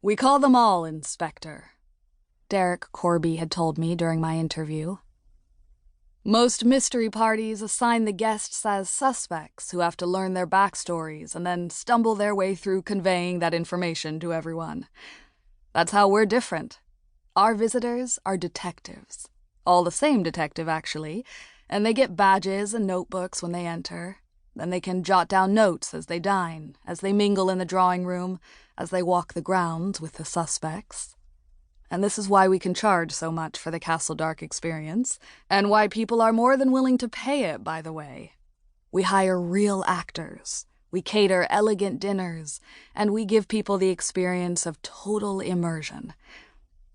We call them all Inspector, Derek Corby had told me during my interview. Most mystery parties assign the guests as suspects who have to learn their backstories and then stumble their way through conveying that information to everyone. That's how we're different. Our visitors are detectives. All the same detective, actually, and they get badges and notebooks when they enter. Then they can jot down notes as they dine, as they mingle in the drawing room, as they walk the grounds with the suspects. And this is why we can charge so much for the Castle Dark experience, and why people are more than willing to pay it, by the way. We hire real actors, we cater elegant dinners, and we give people the experience of total immersion.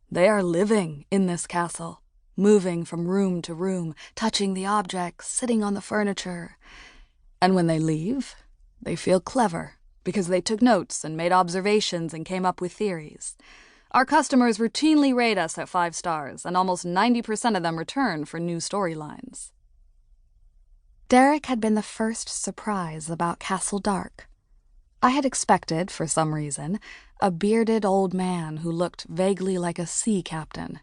They are living in this castle, moving from room to room, touching the objects, sitting on the furniture. And when they leave, they feel clever, because they took notes and made observations and came up with theories. Our customers routinely rate us at 5 stars, and almost 90% of them return for new storylines. Derek had been the first surprise about Castle Dark. I had expected, for some reason, a bearded old man who looked vaguely like a sea captain.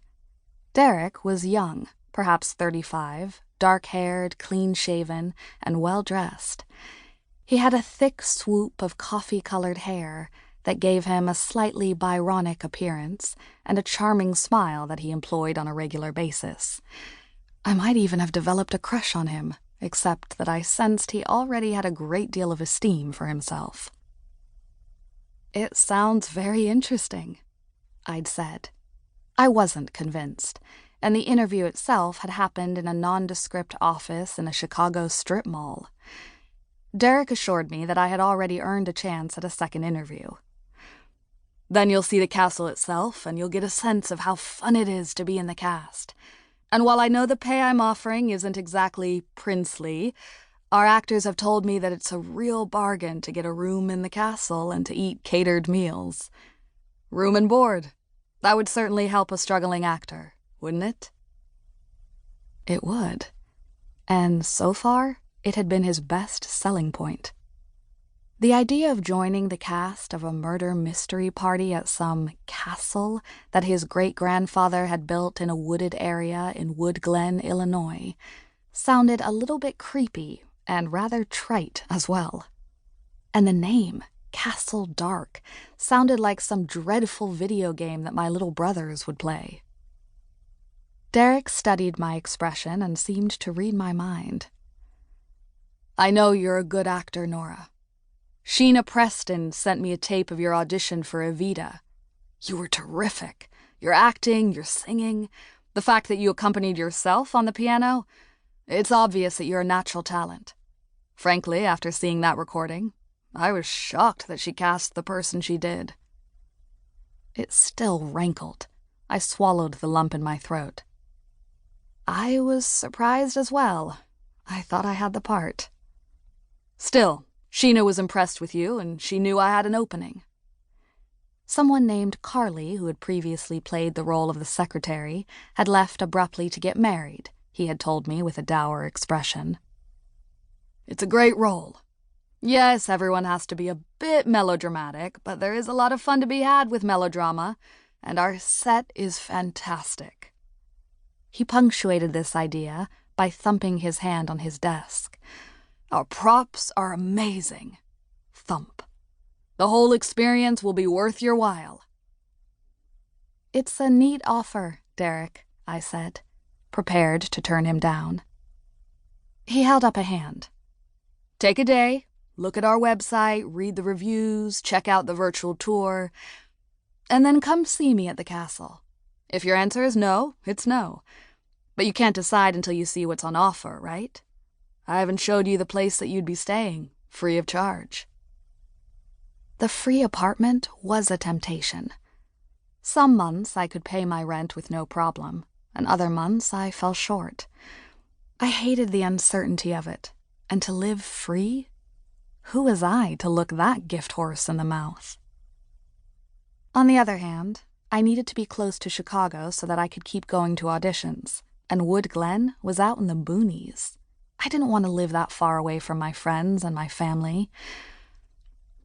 Derek was young, perhaps 35, dark-haired, clean-shaven, and well-dressed. He had a thick swoop of coffee-colored hair that gave him a slightly Byronic appearance and a charming smile that he employed on a regular basis. I might even have developed a crush on him, except that I sensed he already had a great deal of esteem for himself. "It sounds very interesting," I'd said. I wasn't convinced, and the interview itself had happened in a nondescript office in a Chicago strip mall. Derek assured me that I had already earned a chance at a second interview. "Then you'll see the castle itself, and you'll get a sense of how fun it is to be in the cast. And while I know the pay I'm offering isn't exactly princely, our actors have told me that it's a real bargain to get a room in the castle and to eat catered meals. Room and board. That would certainly help a struggling actor, wouldn't it?" It would. And so far, it had been his best selling point. The idea of joining the cast of a murder mystery party at some castle that his great-grandfather had built in a wooded area in Wood Glen, Illinois, sounded a little bit creepy and rather trite as well. And the name, Castle Dark, sounded like some dreadful video game that my little brothers would play. Derek studied my expression and seemed to read my mind. "I know you're a good actor, Nora. Sheena Preston sent me a tape of your audition for Evita. You were terrific. Your acting, your singing, the fact that you accompanied yourself on the piano. It's obvious that you're a natural talent. Frankly, after seeing that recording, I was shocked that she cast the person she did." It still rankled. I swallowed the lump in my throat. I was surprised as well. I thought I had the part. "Still, Sheena was impressed with you, and she knew I had an opening." Someone named Carly, who had previously played the role of the secretary, had left abruptly to get married, he had told me with a dour expression. "It's a great role. Yes, everyone has to be a bit melodramatic, but there is a lot of fun to be had with melodrama, and our set is fantastic." He punctuated this idea by thumping his hand on his desk. "Our props are amazing." Thump. "The whole experience will be worth your while." "It's a neat offer, Derek," I said, prepared to turn him down. He held up a hand. "Take a day, look at our website, read the reviews, check out the virtual tour, and then come see me at the castle. If your answer is no, it's no. But you can't decide until you see what's on offer, right? I haven't showed you the place that you'd be staying, free of charge." The free apartment was a temptation. Some months I could pay my rent with no problem, and other months I fell short. I hated the uncertainty of it, and to live free? Who was I to look that gift horse in the mouth? On the other hand, I needed to be close to Chicago so that I could keep going to auditions, and Wood Glen was out in the boonies. I didn't want to live that far away from my friends and my family.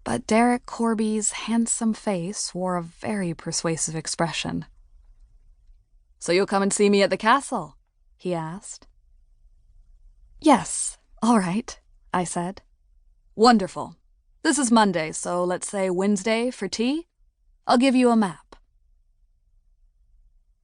But Derek Corby's handsome face wore a very persuasive expression. "So you'll come and see me at the castle?" he asked. "Yes, all right," I said. "Wonderful. This is Monday, so let's say Wednesday for tea? I'll give you a map."